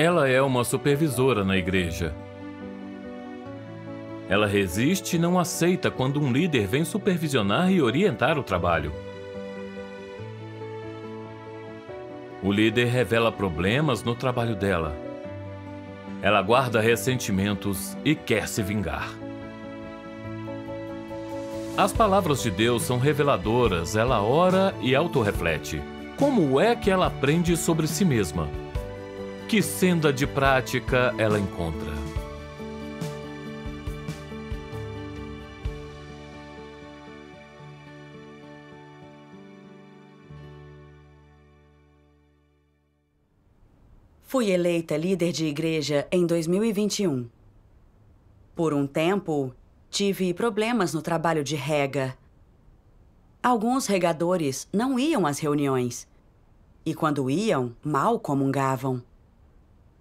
Ela é uma supervisora na igreja. Ela resiste e não aceita quando um líder vem supervisionar e orientar o trabalho. O líder revela problemas no trabalho dela. Ela guarda ressentimentos e quer se vingar. As palavras de Deus são reveladoras, ela ora e autorreflete. Como é que ela aprende sobre si mesma? Que senda de prática ela encontra? Fui eleita líder de igreja em 2021. Por um tempo, tive problemas no trabalho de rega. Alguns regadores não iam às reuniões. E quando iam, mal comungavam.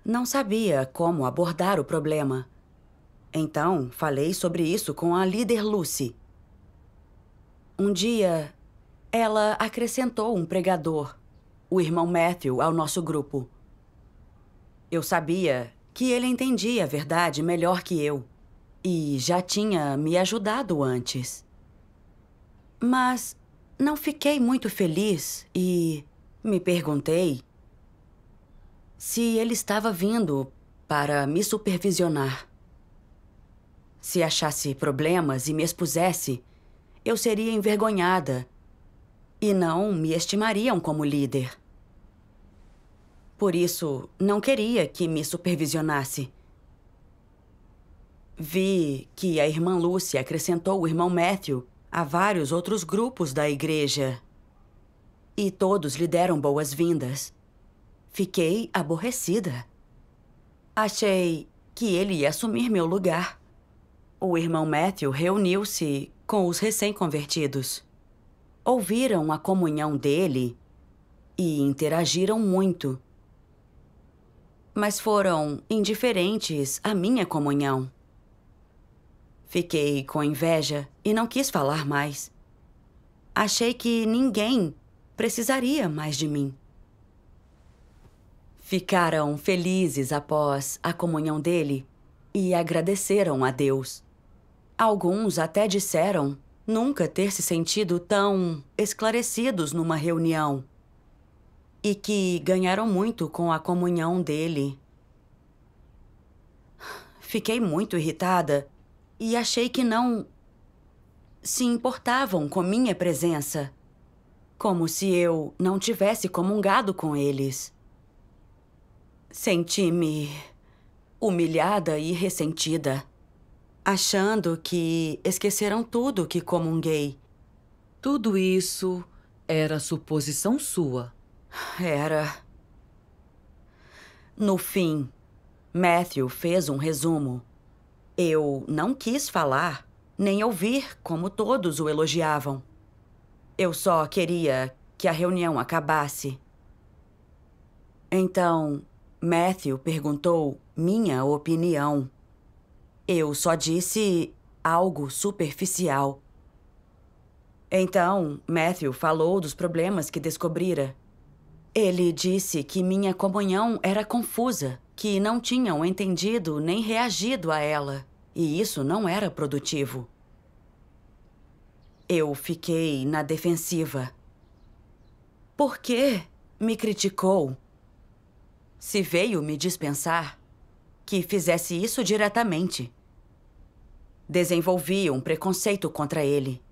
Não sabia como abordar o problema. Então, falei sobre isso com a líder Lucy. Um dia, ela acrescentou um pregador, o irmão Matthew, ao nosso grupo. Eu sabia que ele entendia a verdade melhor que eu e já tinha me ajudado antes. Mas não fiquei muito feliz e me perguntei se ele estava vindo para me supervisionar. Se achasse problemas e me expusesse, eu seria envergonhada e não me estimariam como líder. Por isso, não queria que me supervisionasse. Vi que a irmã Lucy acrescentou o irmão Matthew a vários outros grupos da igreja. E todos lhe deram boas-vindas. Fiquei aborrecida. Achei que ele ia assumir meu lugar. O irmão Matthew reuniu-se com os recém-convertidos. Ouviram a comunhão dele e interagiram muito. Mas foram indiferentes à minha comunhão. Fiquei com inveja e não quis falar mais. Achei que ninguém precisaria mais de mim. Ficaram felizes após a comunhão dele e agradeceram a Deus. Alguns até disseram nunca ter se sentido tão esclarecidos numa reunião. E que ganharam muito com a comunhão dele. Fiquei muito irritada e achei que não se importavam com minha presença, como se eu não tivesse comungado com eles. Senti-me humilhada e ressentida, achando que esqueceram tudo que comunguei. Tudo isso era suposição sua. Era. No fim, Matthew fez um resumo. Eu não quis falar, nem ouvir como todos o elogiavam. Eu só queria que a reunião acabasse. Então, Matthew perguntou minha opinião. Eu só disse algo superficial. Então, Matthew falou dos problemas que descobrira. Ele disse que minha comunhão era confusa, que não tinham entendido nem reagido a ela, e isso não era produtivo. Eu fiquei na defensiva. Por que me criticou? Se veio me dispensar, que fizesse isso diretamente. Desenvolvi um preconceito contra ele.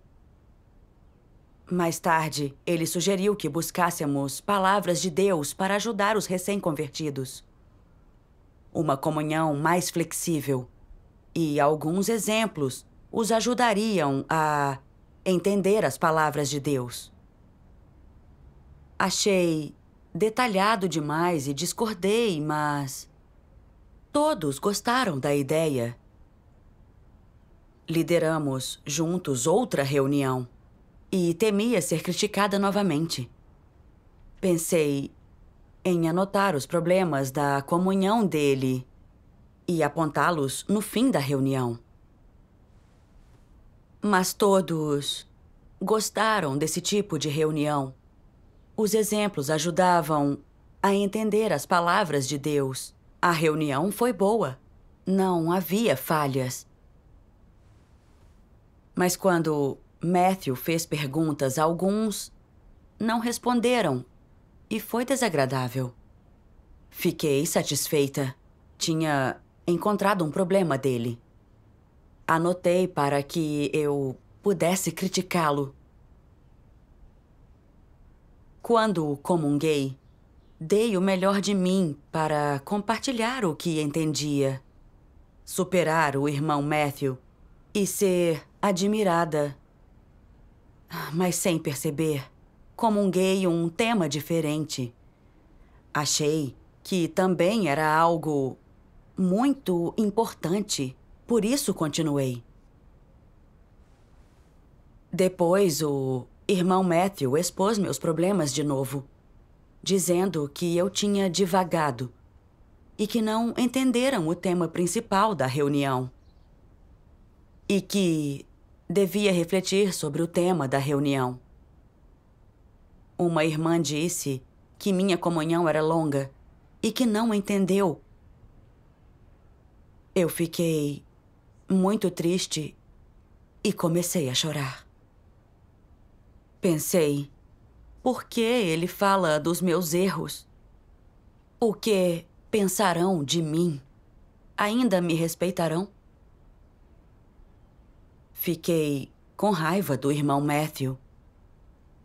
Mais tarde, ele sugeriu que buscássemos palavras de Deus para ajudar os recém-convertidos. Uma comunhão mais flexível. E alguns exemplos os ajudariam a entender as palavras de Deus. Achei detalhado demais e discordei, mas todos gostaram da ideia. Lideramos juntos outra reunião. E temia ser criticada novamente. Pensei em anotar os problemas da comunhão dele e apontá-los no fim da reunião. Mas todos gostaram desse tipo de reunião. Os exemplos ajudavam a entender as palavras de Deus A reunião foi boa. Não havia falhas. Mas quando Matthew fez perguntas, alguns não responderam e foi desagradável. Fiquei satisfeita. Tinha encontrado um problema dele. Anotei para que eu pudesse criticá-lo. Quando comunguei, dei o melhor de mim para compartilhar o que entendia, superar o irmão Matthew e ser admirada. Mas sem perceber, comunguei um tema diferente. Achei que também era algo muito importante, por isso continuei. Depois, o irmão Matthew expôs meus problemas de novo, dizendo que eu tinha divagado e que não entenderam o tema principal da reunião. E que devia refletir sobre o tema da reunião. Uma irmã disse que minha comunhão era longa e que não entendeu. Eu fiquei muito triste e comecei a chorar. Pensei, por que ele fala dos meus erros? O que pensarão de mim? Ainda me respeitarão? Fiquei com raiva do irmão Matthew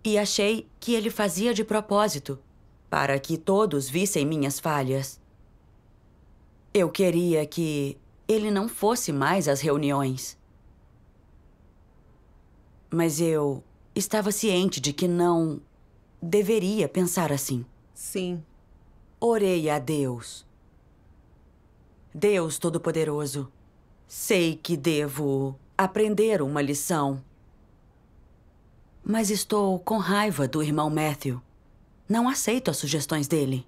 e achei que ele fazia de propósito, para que todos vissem minhas falhas. Eu queria que ele não fosse mais às reuniões. Mas eu estava ciente de que não deveria pensar assim. Sim. Orei a Deus. Deus Todo-Poderoso, sei que devo aprender uma lição. Mas estou com raiva do irmão Matthew. Não aceito as sugestões dele.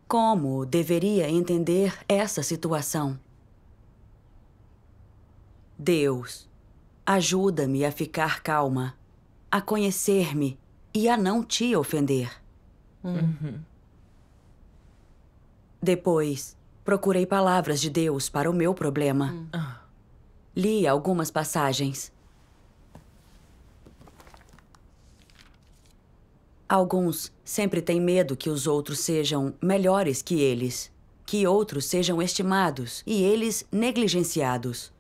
Como deveria entender essa situação? Deus, ajuda-me a ficar calma, a conhecer-me e a não te ofender. Depois, procurei palavras de Deus para o meu problema. Li algumas passagens. Alguns sempre têm medo que os outros sejam melhores que eles, que outros sejam estimados e eles negligenciados.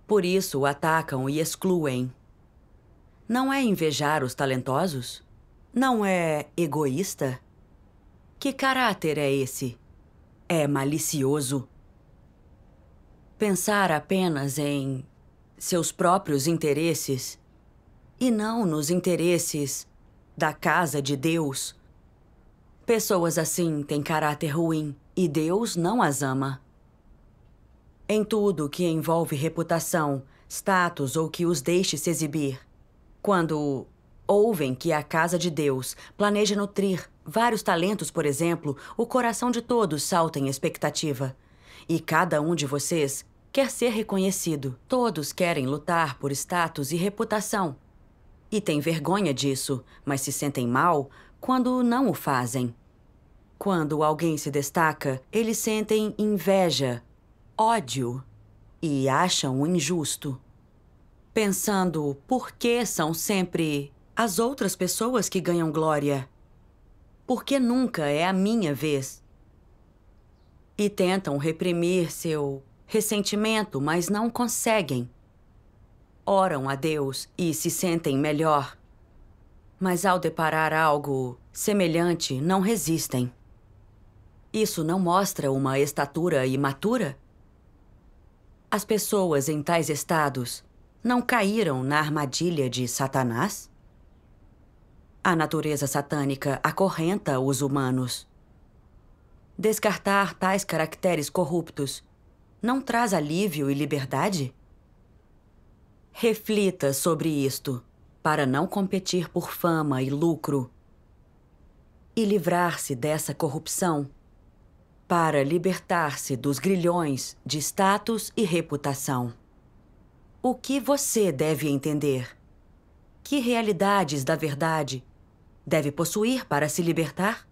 Por isso o atacam e excluem. Não é invejar os talentosos? Não é egoísta? Que caráter é esse? É malicioso. Pensar apenas em seus próprios interesses e não nos interesses da casa de Deus. Pessoas assim têm caráter ruim e Deus não as ama. Em tudo que envolve reputação, status ou que os deixe se exibir, quando ouvem que a casa de Deus planeja nutrir vários talentos, por exemplo, o coração de todos salta em expectativa. E cada um de vocês quer ser reconhecido. Todos querem lutar por status e reputação. E têm vergonha disso, mas se sentem mal quando não o fazem. Quando alguém se destaca, eles sentem inveja, ódio e acham injusto. Pensando por que são sempre as outras pessoas que ganham glória. Por que nunca é a minha vez? E tentam reprimir seu ressentimento, mas não conseguem. Oram a Deus e se sentem melhor. Mas ao deparar algo semelhante, não resistem. Isso não mostra uma estatura imatura? As pessoas em tais estados não caíram na armadilha de Satanás? A natureza satânica acorrenta os humanos. Descartar tais caracteres corruptos não traz alívio e liberdade? Reflita sobre isto, para não competir por fama e lucro. E livrar-se dessa corrupção, para libertar-se dos grilhões de status e reputação. O que você deve entender? Que realidades da verdade deve possuir para se libertar?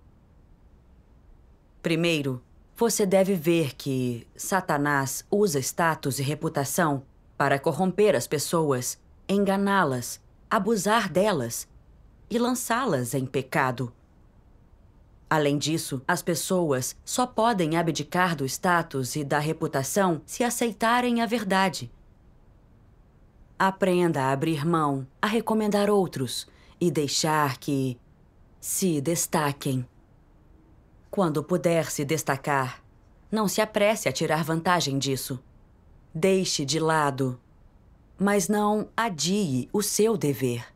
Primeiro, você deve ver que Satanás usa status e reputação para corromper as pessoas, enganá-las, abusar delas e lançá-las em pecado. Além disso, as pessoas só podem abdicar do status e da reputação se aceitarem a verdade. Aprenda a abrir mão, a recomendar outros e deixar que se destaquem. Quando puder se destacar, não se apresse a tirar vantagem disso. Deixe de lado, mas não adie o seu dever.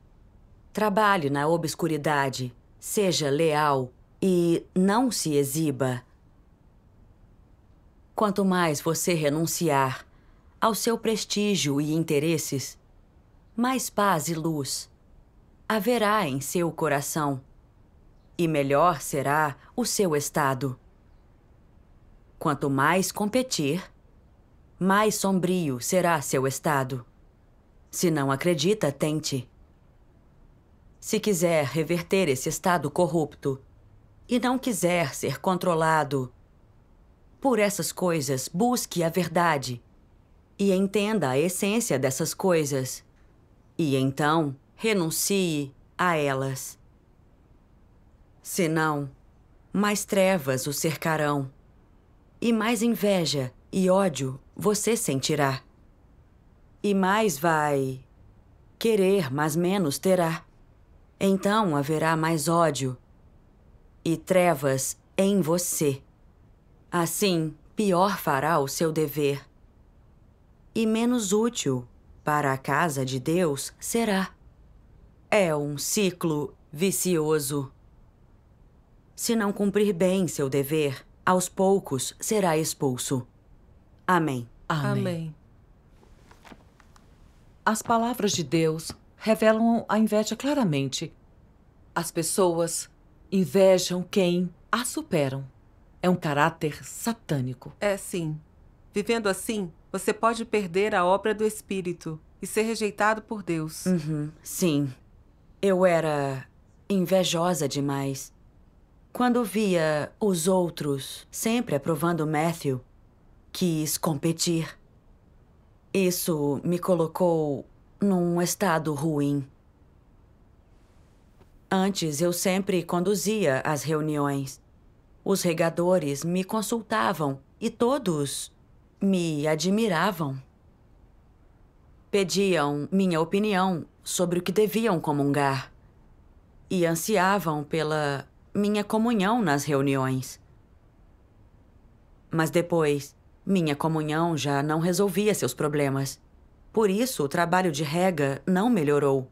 Trabalhe na obscuridade, seja leal e não se exiba. Quanto mais você renunciar ao seu prestígio e interesses, mais paz e luz haverá em seu coração. E melhor será o seu estado. Quanto mais competir, mais sombrio será seu estado. Se não acredita, tente. Se quiser reverter esse estado corrupto e não quiser ser controlado por essas coisas, busque a verdade e entenda a essência dessas coisas. E então, renuncie a elas. Senão, mais trevas o cercarão, e mais inveja e ódio você sentirá. E mais vai querer, mas menos terá. Então haverá mais ódio e trevas em você. Assim, pior fará o seu dever, e menos útil para a casa de Deus será. É um ciclo vicioso. Se não cumprir bem seu dever, aos poucos será expulso. Amém. Amém. As palavras de Deus revelam a inveja claramente. As pessoas invejam quem a superam. É um caráter satânico. É sim. Vivendo assim, você pode perder a obra do Espírito e ser rejeitado por Deus. Sim. Eu era invejosa demais. Quando via os outros sempre aprovando Matthew, quis competir. Isso me colocou num estado ruim. Antes, eu sempre conduzia as reuniões. Os regadores me consultavam e todos me admiravam. Pediam minha opinião sobre o que deviam comungar e ansiavam pela minha comunhão nas reuniões. Mas depois, minha comunhão já não resolvia seus problemas. Por isso, o trabalho de rega não melhorou.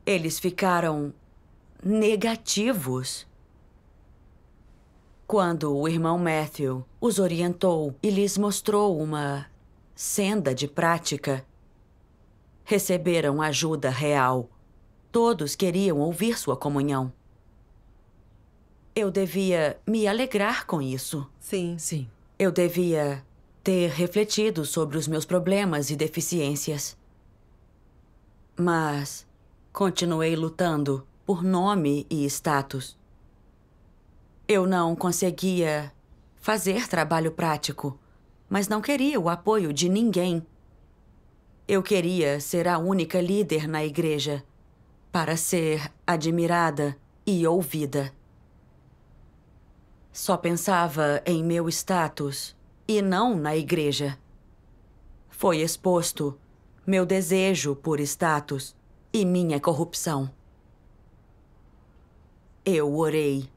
Eles ficaram negativos. Quando o irmão Matthew os orientou e lhes mostrou uma senda de prática, receberam ajuda real. Todos queriam ouvir sua comunhão. Eu devia me alegrar com isso. Sim. Sim. Eu devia ter refletido sobre os meus problemas e deficiências. Mas continuei lutando por nome e status. Eu não conseguia fazer trabalho prático, mas não queria o apoio de ninguém. Eu queria ser a única líder na igreja, para ser admirada e ouvida. Só pensava em meu status e não na igreja. Foi exposto meu desejo por status e minha corrupção. Eu orei,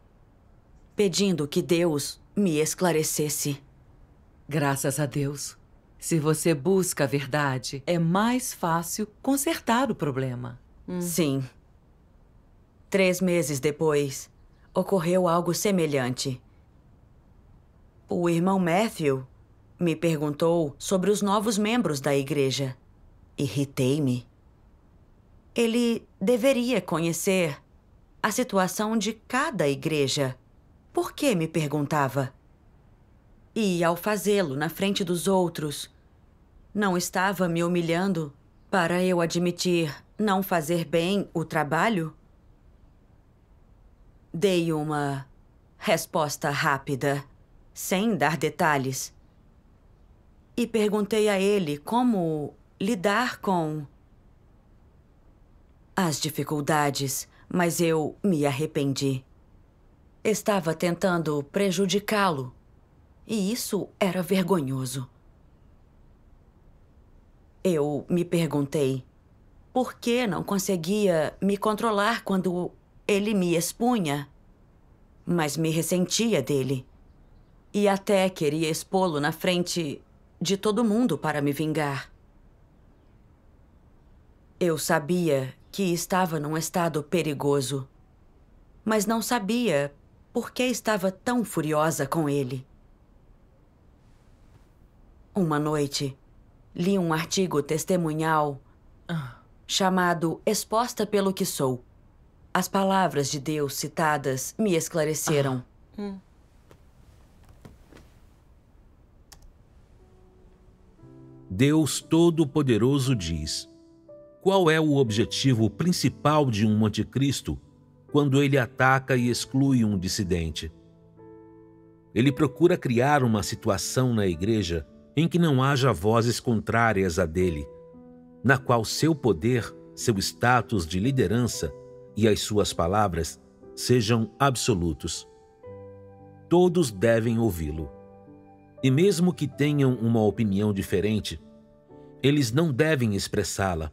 pedindo que Deus me esclarecesse. Graças a Deus. Se você busca a verdade, é mais fácil consertar o problema. Sim. 3 meses depois, ocorreu algo semelhante. O irmão Matthew me perguntou sobre os novos membros da igreja. Irritei-me. Ele deveria conhecer a situação de cada igreja. Por que me perguntava? E, ao fazê-lo na frente dos outros, não estava me humilhando para eu admitir não fazer bem o trabalho? Dei uma resposta rápida. sem dar detalhes. E perguntei a ele como lidar com as dificuldades, mas eu me arrependi. Estava tentando prejudicá-lo, e isso era vergonhoso. Eu me perguntei por que não conseguia me controlar quando ele me expunha, mas me ressentia dele. E até queria expô-lo na frente de todo mundo para me vingar. Eu sabia que estava num estado perigoso, mas não sabia por que estava tão furiosa com ele. Uma noite, li um artigo testemunhal chamado Exposta pelo que Sou. As palavras de Deus citadas me esclareceram. Deus Todo-Poderoso diz: qual é o objetivo principal de um anticristo quando ele ataca e exclui um dissidente? Ele procura criar uma situação na igreja em que não haja vozes contrárias a dele, na qual seu poder, seu status de liderança e as suas palavras sejam absolutos. Todos devem ouvi-lo. E mesmo que tenham uma opinião diferente, eles não devem expressá-la,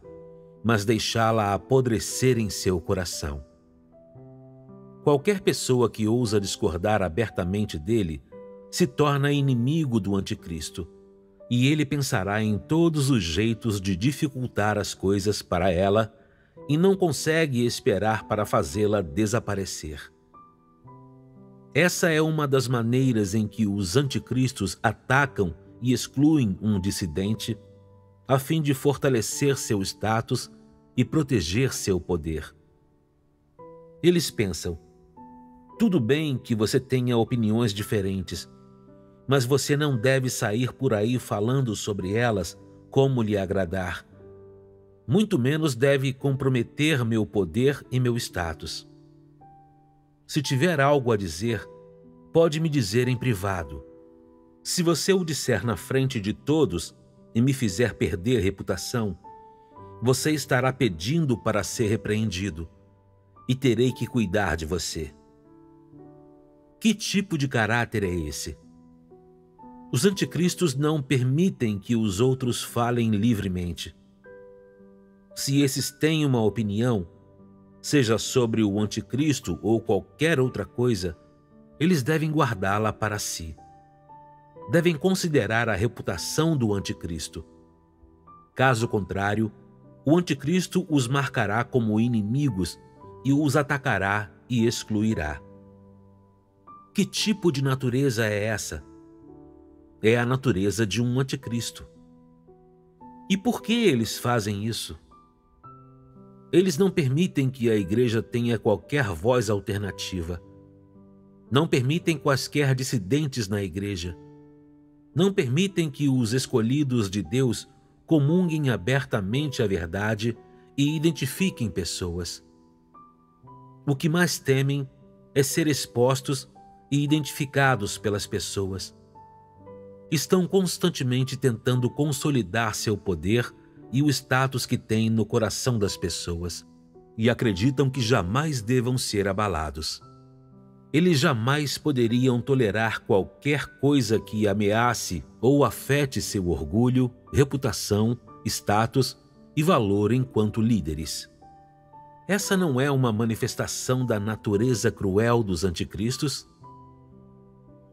mas deixá-la apodrecer em seu coração. Qualquer pessoa que ousa discordar abertamente dele se torna inimigo do anticristo, e ele pensará em todos os jeitos de dificultar as coisas para ela e não consegue esperar para fazê-la desaparecer. Essa é uma das maneiras em que os anticristos atacam e excluem um dissidente a fim de fortalecer seu status e proteger seu poder. Eles pensam: tudo bem que você tenha opiniões diferentes, mas você não deve sair por aí falando sobre elas como lhe agradar. Muito menos deve comprometer meu poder e meu status. Se tiver algo a dizer, pode me dizer em privado. Se você o disser na frente de todos e me fizer perder reputação, você estará pedindo para ser repreendido e terei que cuidar de você. Que tipo de caráter é esse? Os anticristos não permitem que os outros falem livremente. Se esses têm uma opinião, seja sobre o anticristo ou qualquer outra coisa, eles devem guardá-la para si. Devem considerar a reputação do anticristo. Caso contrário, o anticristo os marcará como inimigos e os atacará e excluirá. Que tipo de natureza é essa? É a natureza de um anticristo. E por que eles fazem isso? Eles não permitem que a igreja tenha qualquer voz alternativa. Não permitem quaisquer dissidentes na igreja. Não permitem que os escolhidos de Deus comunguem abertamente a verdade e identifiquem pessoas. O que mais temem é ser expostos e identificados pelas pessoas. Estão constantemente tentando consolidar seu poder e o status que têm no coração das pessoas, e acreditam que jamais devam ser abalados. Eles jamais poderiam tolerar qualquer coisa que ameace ou afete seu orgulho, reputação, status e valor enquanto líderes. Essa não é uma manifestação da natureza cruel dos anticristos?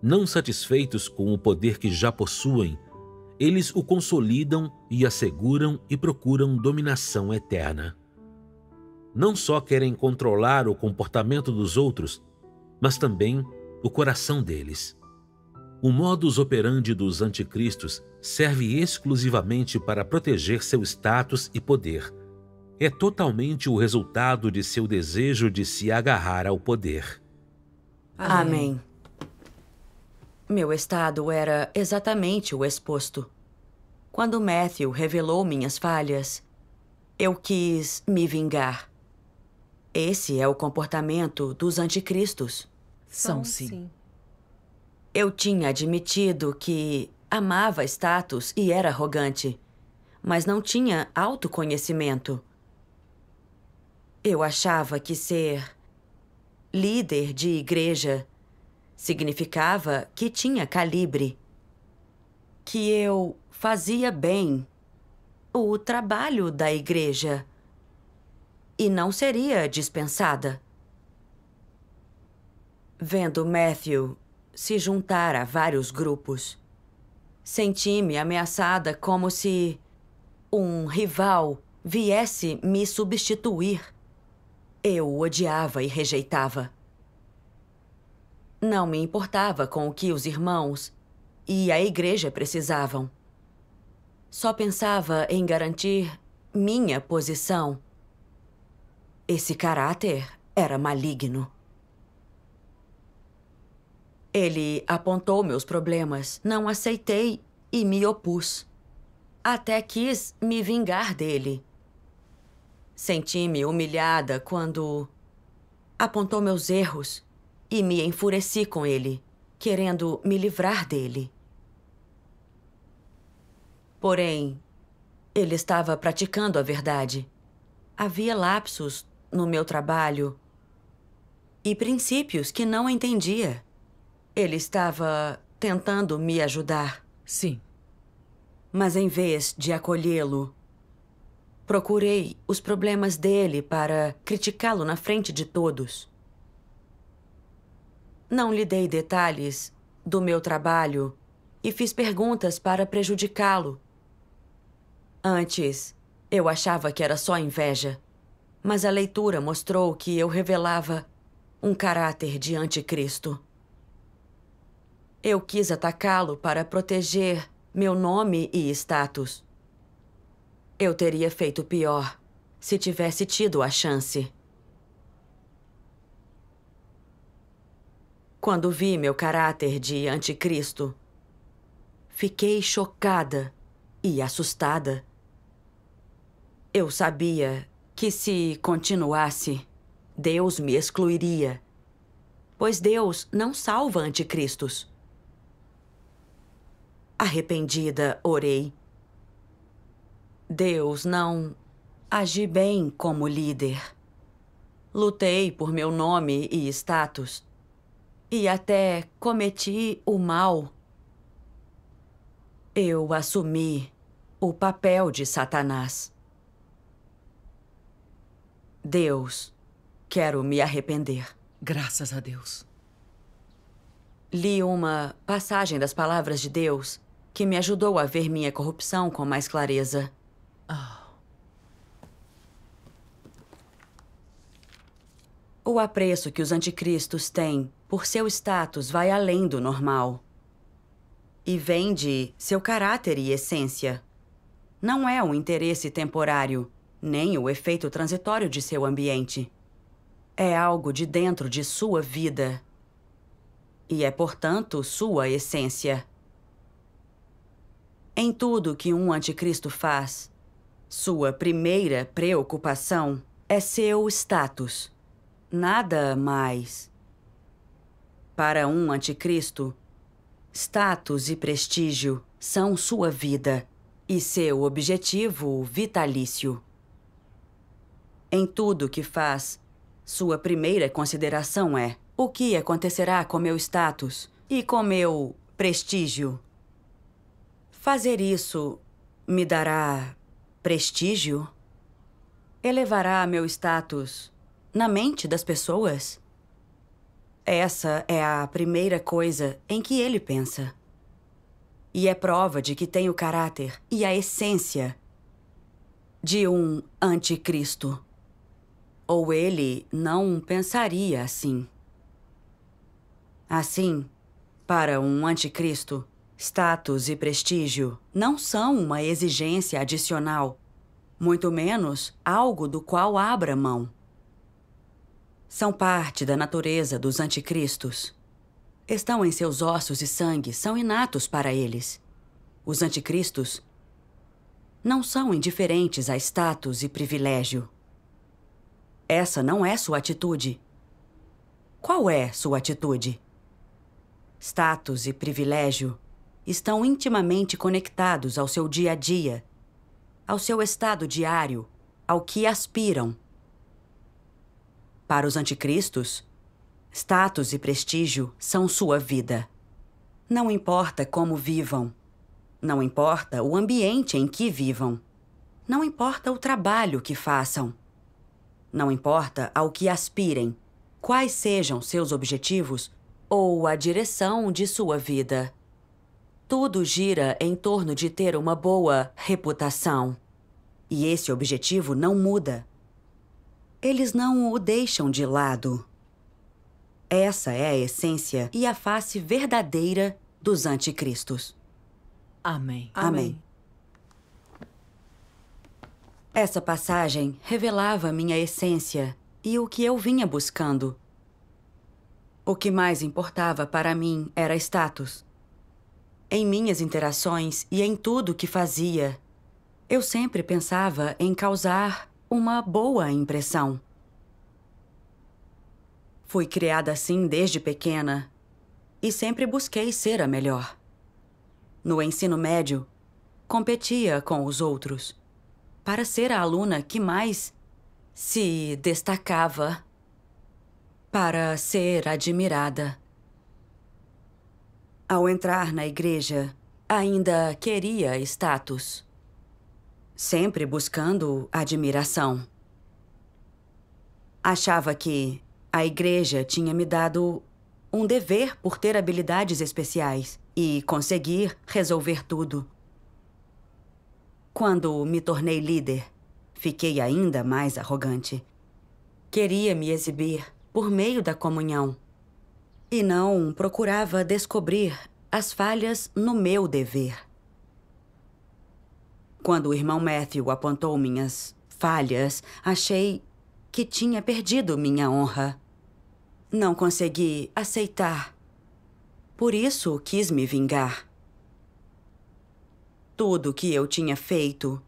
Não satisfeitos com o poder que já possuem, eles o consolidam e asseguram e procuram dominação eterna. Não só querem controlar o comportamento dos outros, mas também o coração deles. O modus operandi dos anticristos serve exclusivamente para proteger seu status e poder. É totalmente o resultado de seu desejo de se agarrar ao poder. Amém. Meu estado era exatamente o exposto. Quando Matthew revelou minhas falhas, eu quis me vingar. Esse é o comportamento dos anticristos. São sim. Eu tinha admitido que amava status e era arrogante, mas não tinha autoconhecimento. Eu achava que ser líder de igreja significava que tinha calibre, que eu fazia bem o trabalho da igreja e não seria dispensada. Vendo Matthew se juntar a vários grupos, senti-me ameaçada como se um rival viesse me substituir. Eu o odiava e rejeitava. Não me importava com o que os irmãos e a igreja precisavam. Só pensava em garantir minha posição. Esse caráter era maligno. Ele apontou meus problemas, não aceitei e me opus. Até quis me vingar dele. Senti-me humilhada quando apontou meus erros e me enfureci com ele, querendo me livrar dele. Porém, ele estava praticando a verdade. Havia lapsos no meu trabalho e princípios que não entendia. Ele estava tentando me ajudar. Sim. Mas em vez de acolhê-lo, procurei os problemas dele para criticá-lo na frente de todos. Não lhe dei detalhes do meu trabalho e fiz perguntas para prejudicá-lo. Antes, eu achava que era só inveja, mas a leitura mostrou que eu revelava um caráter de anticristo. Eu quis atacá-lo para proteger meu nome e status. Eu teria feito pior se tivesse tido a chance. Quando vi meu caráter de anticristo, fiquei chocada e assustada. Eu sabia que se continuasse, Deus me excluiria, pois Deus não salva anticristos. Arrependida, orei. Deus, não agi bem como líder. Lutei por meu nome e status. E até cometi o mal. Eu assumi o papel de Satanás. Deus, quero me arrepender. Graças a Deus. Li uma passagem das palavras de Deus que me ajudou a ver minha corrupção com mais clareza. O apreço que os anticristos têm por seu status vai além do normal. E vem de seu caráter e essência. Não é um interesse temporário, nem o efeito transitório de seu ambiente. É algo de dentro de sua vida. E é, portanto, sua essência. Em tudo que um anticristo faz, sua primeira preocupação é seu status. Nada mais. Para um anticristo, status e prestígio são sua vida e seu objetivo vitalício. Em tudo que faz, sua primeira consideração é: o que acontecerá com meu status e com meu prestígio? Fazer isso me dará prestígio? Elevará meu status na mente das pessoas? Essa é a primeira coisa em que ele pensa. E é prova de que tem o caráter e a essência de um anticristo. Ou ele não pensaria assim. Assim, para um anticristo, status e prestígio não são uma exigência adicional, muito menos algo do qual abra mão. São parte da natureza dos anticristos. Estão em seus ossos e sangue, são inatos para eles. Os anticristos não são indiferentes a status e privilégio. Essa não é sua atitude. Qual é sua atitude? status e privilégio estão intimamente conectados ao seu dia a dia, ao seu estado diário, ao que aspiram. Para os anticristos, status e prestígio são sua vida. Não importa como vivam, não importa o ambiente em que vivam, não importa o trabalho que façam, não importa ao que aspirem, quais sejam seus objetivos ou a direção de sua vida. Tudo gira em torno de ter uma boa reputação. E esse objetivo não muda. Eles não o deixam de lado. Essa é a essência e a face verdadeira dos anticristos. Amém. Amém. Essa passagem revelava minha essência e o que eu vinha buscando. O que mais importava para mim era status. Em minhas interações e em tudo que fazia, eu sempre pensava em causar uma boa impressão. Fui criada assim desde pequena e sempre busquei ser a melhor. No ensino médio, competia com os outros para ser a aluna que mais se destacava, para ser admirada. Ao entrar na igreja, ainda queria status, sempre buscando admiração. Achava que a igreja tinha me dado um dever por ter habilidades especiais e conseguir resolver tudo. Quando me tornei líder, fiquei ainda mais arrogante. Queria me exibir por meio da comunhão e não procurava descobrir as falhas no meu dever. Quando o irmão Matthew apontou minhas falhas, achei que tinha perdido minha honra. Não consegui aceitar. Por isso quis me vingar. Tudo o que eu tinha feito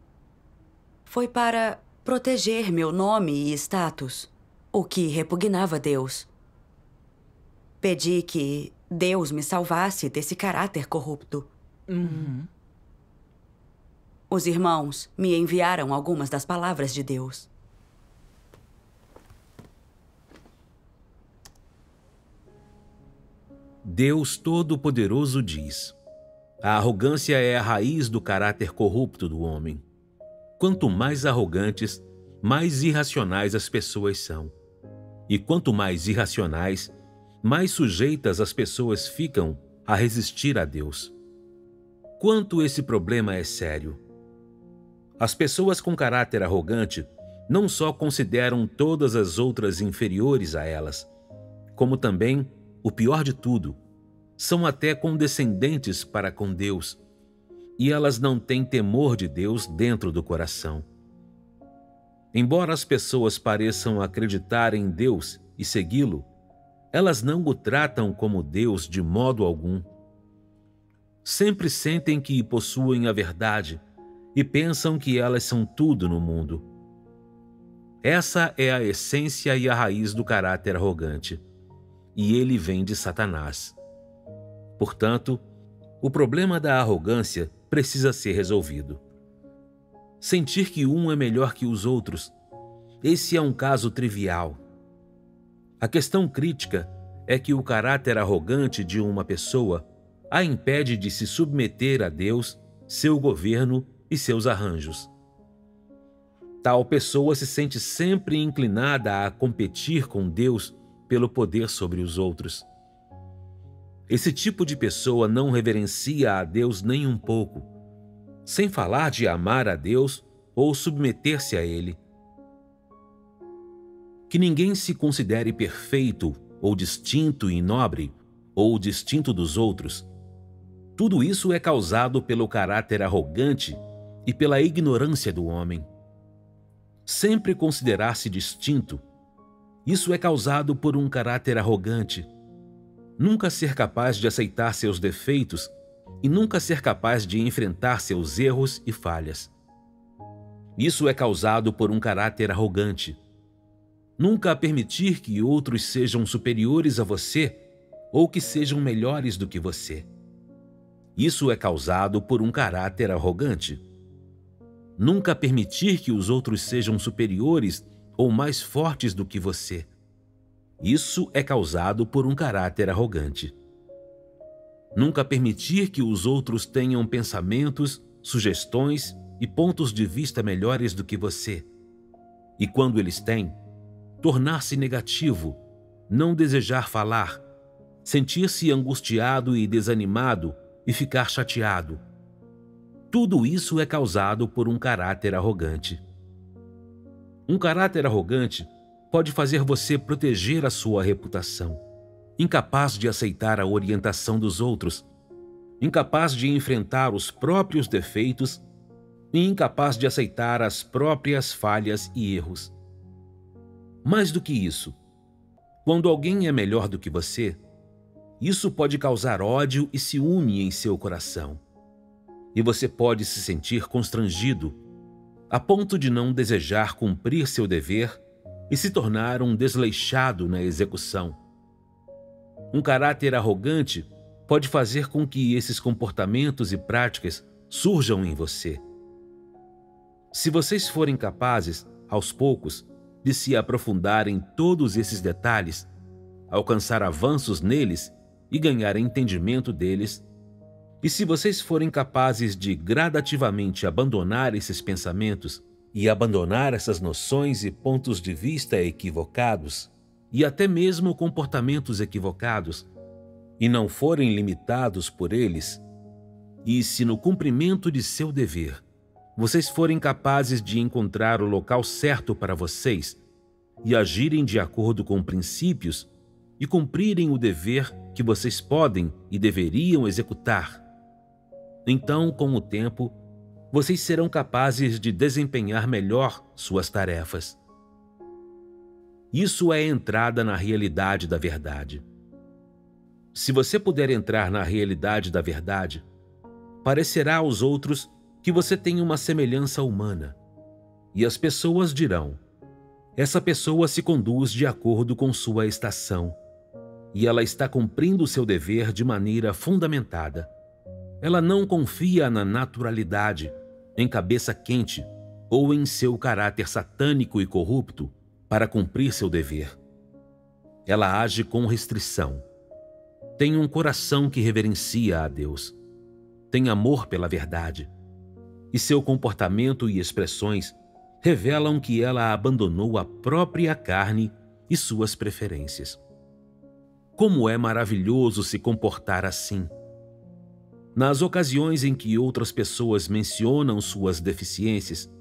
foi para proteger meu nome e status, o que repugnava a Deus. Pedi que Deus me salvasse desse caráter corrupto. Os irmãos me enviaram algumas das palavras de Deus. Deus Todo-Poderoso diz: a arrogância é a raiz do caráter corrupto do homem. Quanto mais arrogantes, mais irracionais as pessoas são. E quanto mais irracionais, mais sujeitas as pessoas ficam a resistir a Deus. Quanto esse problema é sério. As pessoas com caráter arrogante não só consideram todas as outras inferiores a elas, como também, o pior de tudo, são até condescendentes para com Deus, e elas não têm temor de Deus dentro do coração. Embora as pessoas pareçam acreditar em Deus e segui-lo, elas não o tratam como Deus de modo algum. Sempre sentem que possuem a verdade e pensam que elas são tudo no mundo. Essa é a essência e a raiz do caráter arrogante, e ele vem de Satanás. Portanto, o problema da arrogância precisa ser resolvido. Sentir que um é melhor que os outros, esse é um caso trivial. A questão crítica é que o caráter arrogante de uma pessoa a impede de se submeter a Deus, seu governo e seus arranjos. Tal pessoa se sente sempre inclinada a competir com Deus pelo poder sobre os outros. Esse tipo de pessoa não reverencia a Deus nem um pouco, sem falar de amar a Deus ou submeter-se a Ele. Que ninguém se considere perfeito ou distinto e nobre ou distinto dos outros. Tudo isso é causado pelo caráter arrogante e pela ignorância do homem. Sempre considerar-se distinto, isso é causado por um caráter arrogante. Nunca ser capaz de aceitar seus defeitos e nunca ser capaz de enfrentar seus erros e falhas. Isso é causado por um caráter arrogante. Nunca permitir que outros sejam superiores a você ou que sejam melhores do que você. Isso é causado por um caráter arrogante. Nunca permitir que os outros sejam superiores ou mais fortes do que você. Isso é causado por um caráter arrogante. Nunca permitir que os outros tenham pensamentos, sugestões e pontos de vista melhores do que você. E quando eles têm, tornar-se negativo, não desejar falar, sentir-se angustiado e desanimado e ficar chateado. Tudo isso é causado por um caráter arrogante. Um caráter arrogante pode fazer você proteger a sua reputação, incapaz de aceitar a orientação dos outros, incapaz de enfrentar os próprios defeitos e incapaz de aceitar as próprias falhas e erros. Mais do que isso, quando alguém é melhor do que você, isso pode causar ódio e ciúme em seu coração. E você pode se sentir constrangido, a ponto de não desejar cumprir seu dever e se tornar um desleixado na execução. Um caráter arrogante pode fazer com que esses comportamentos e práticas surjam em você. Se vocês forem capazes, aos poucos, de se aprofundar em todos esses detalhes, alcançar avanços neles e ganhar entendimento deles, e se vocês forem capazes de gradativamente abandonar esses pensamentos e abandonar essas noções e pontos de vista equivocados, e até mesmo comportamentos equivocados, e não forem limitados por eles, e se no cumprimento de seu dever vocês forem capazes de encontrar o local certo para vocês e agirem de acordo com princípios e cumprirem o dever que vocês podem e deveriam executar, então, com o tempo, vocês serão capazes de desempenhar melhor suas tarefas. Isso é entrada na realidade da verdade. Se você puder entrar na realidade da verdade, parecerá aos outros que você tem uma semelhança humana, e as pessoas dirão: essa pessoa se conduz de acordo com sua estação, e ela está cumprindo o seu dever de maneira fundamentada. Ela não confia na naturalidade, em cabeça quente ou em seu caráter satânico e corrupto para cumprir seu dever. Ela age com restrição. Tem um coração que reverencia a Deus. Tem amor pela verdade. E seu comportamento e expressões revelam que ela abandonou a própria carne e suas preferências. Como é maravilhoso se comportar assim! Nas ocasiões em que outras pessoas mencionam suas deficiências,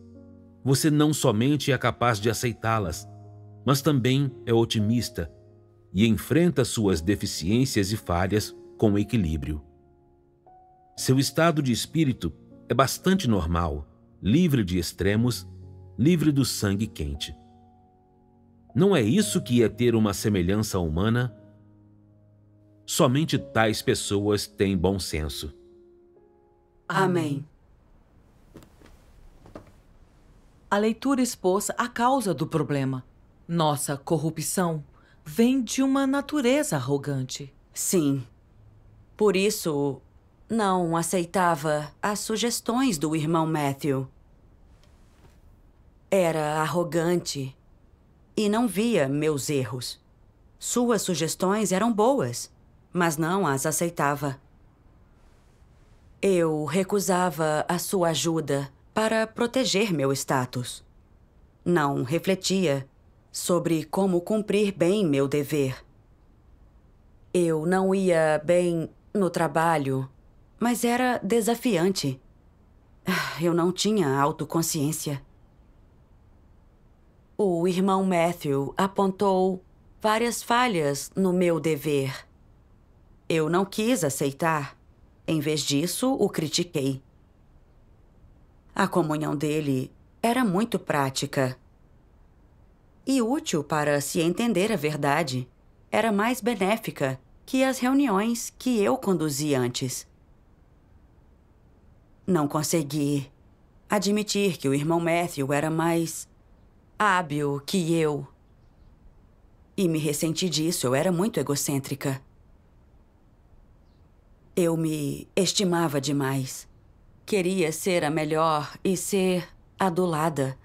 você não somente é capaz de aceitá-las, mas também é otimista e enfrenta suas deficiências e falhas com equilíbrio. Seu estado de espírito é bastante normal, livre de extremos, livre do sangue quente. Não é isso que é ter uma semelhança humana? Somente tais pessoas têm bom senso. Amém. A leitura expôs a causa do problema. Nossa corrupção vem de uma natureza arrogante. Sim. Por isso, não aceitava as sugestões do irmão Matthew. Era arrogante e não via meus erros. Suas sugestões eram boas, mas não as aceitava. Eu recusava a sua ajuda para proteger meu status. Não refletia sobre como cumprir bem meu dever. Eu não ia bem no trabalho, mas era desafiante. Eu não tinha autoconsciência. O irmão Matthew apontou várias falhas no meu dever. Eu não quis aceitar. Em vez disso, o critiquei. A comunhão dele era muito prática e útil para se entender a verdade. Era mais benéfica que as reuniões que eu conduzi antes. Não consegui admitir que o irmão Matthew era mais hábil que eu. E me ressenti disso, eu era muito egocêntrica. Eu me estimava demais. Queria ser a melhor e ser adulada.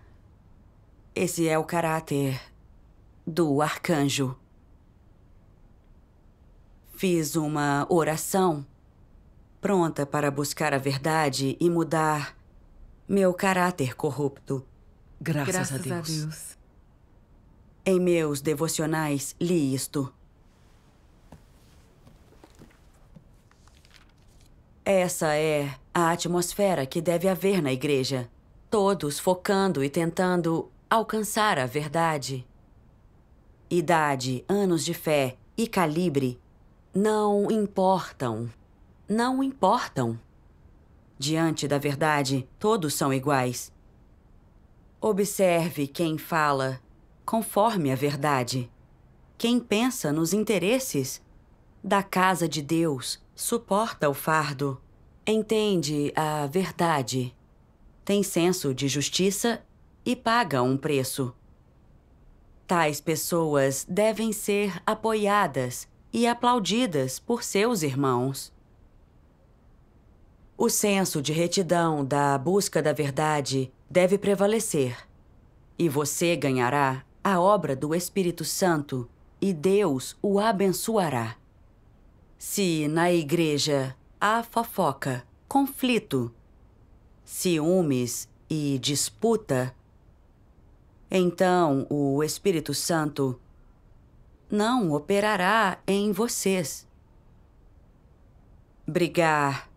Esse é o caráter do arcanjo. Fiz uma oração pronta para buscar a verdade e mudar meu caráter corrupto. Graças a Deus. Em meus devocionais, li isto. Essa é a atmosfera que deve haver na igreja. Todos focando e tentando alcançar a verdade. Idade, anos de fé e calibre não importam. Não importam. Diante da verdade, todos são iguais. Observe quem fala conforme a verdade. Quem pensa nos interesses da casa de Deus suporta o fardo, entende a verdade, tem senso de justiça e paga um preço. Tais pessoas devem ser apoiadas e aplaudidas por seus irmãos. O senso de retidão da busca da verdade deve prevalecer, e você ganhará a obra do Espírito Santo e Deus o abençoará. Se na igreja há fofoca, conflito, ciúmes e disputa, então o Espírito Santo não operará em vocês. Brigar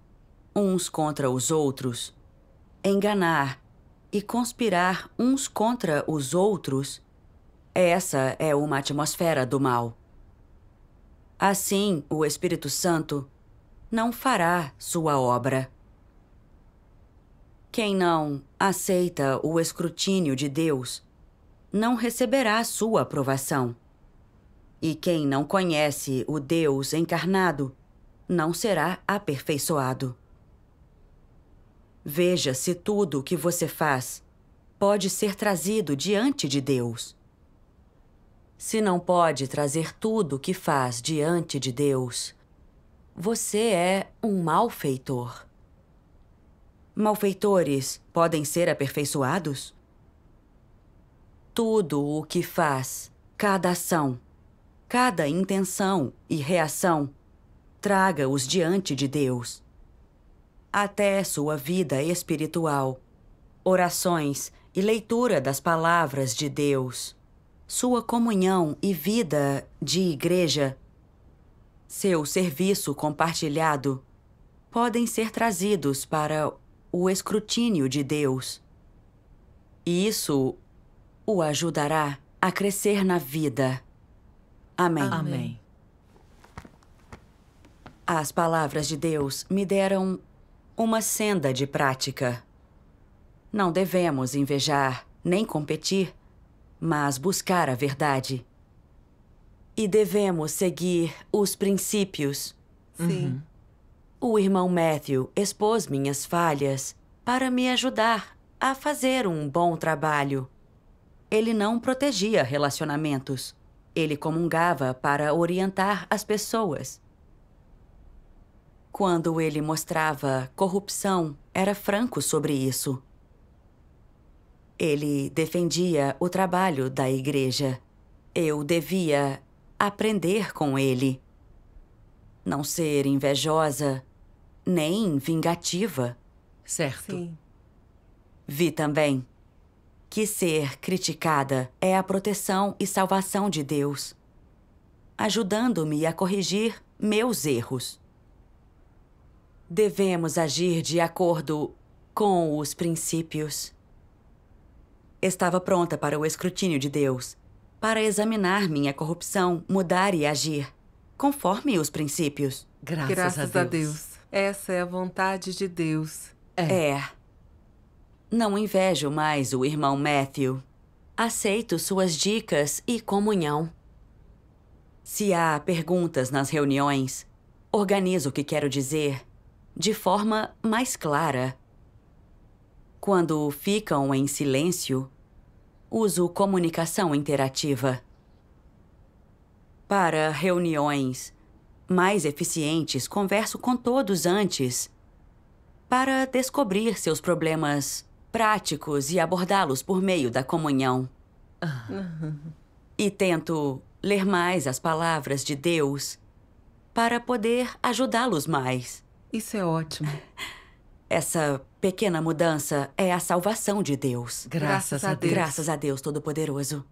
uns contra os outros, enganar e conspirar uns contra os outros, essa é uma atmosfera do mal. Assim, o Espírito Santo não fará sua obra. Quem não aceita o escrutínio de Deus não receberá sua aprovação. E quem não conhece o Deus encarnado não será aperfeiçoado. Veja se tudo o que você faz pode ser trazido diante de Deus. Se não pode trazer tudo o que faz diante de Deus, você é um malfeitor. Malfeitores podem ser aperfeiçoados? Tudo o que faz, cada ação, cada intenção e reação, traga-os diante de Deus. Até sua vida espiritual, orações e leitura das palavras de Deus, sua comunhão e vida de igreja, seu serviço compartilhado, podem ser trazidos para o escrutínio de Deus. E isso o ajudará a crescer na vida. Amém. Amém. As palavras de Deus me deram uma senda de prática. Não devemos invejar nem competir, mas buscar a verdade. E devemos seguir os princípios. Sim. O irmão Matthew expôs minhas falhas para me ajudar a fazer um bom trabalho. Ele não protegia relacionamentos. Ele comungava para orientar as pessoas. Quando ele mostrava corrupção, era franco sobre isso. Ele defendia o trabalho da igreja. Eu devia aprender com ele. Não ser invejosa, nem vingativa. Certo. Sim. Vi também que ser criticada é a proteção e salvação de Deus, ajudando-me a corrigir meus erros. Devemos agir de acordo com os princípios. Estava pronta para o escrutínio de Deus, para examinar minha corrupção, mudar e agir, conforme os princípios. Graças a Deus. Essa é a vontade de Deus. É. Não invejo mais o irmão Matthew. Aceito suas dicas e comunhão. Se há perguntas nas reuniões, organizo o que quero dizer de forma mais clara. Quando ficam em silêncio, uso comunicação interativa. Para reuniões mais eficientes, converso com todos antes para descobrir seus problemas práticos e abordá-los por meio da comunhão. E tento ler mais as palavras de Deus para poder ajudá-los mais. Isso é ótimo. Essa pequena mudança é a salvação de Deus. Graças a Deus. Graças a Deus Todo-Poderoso.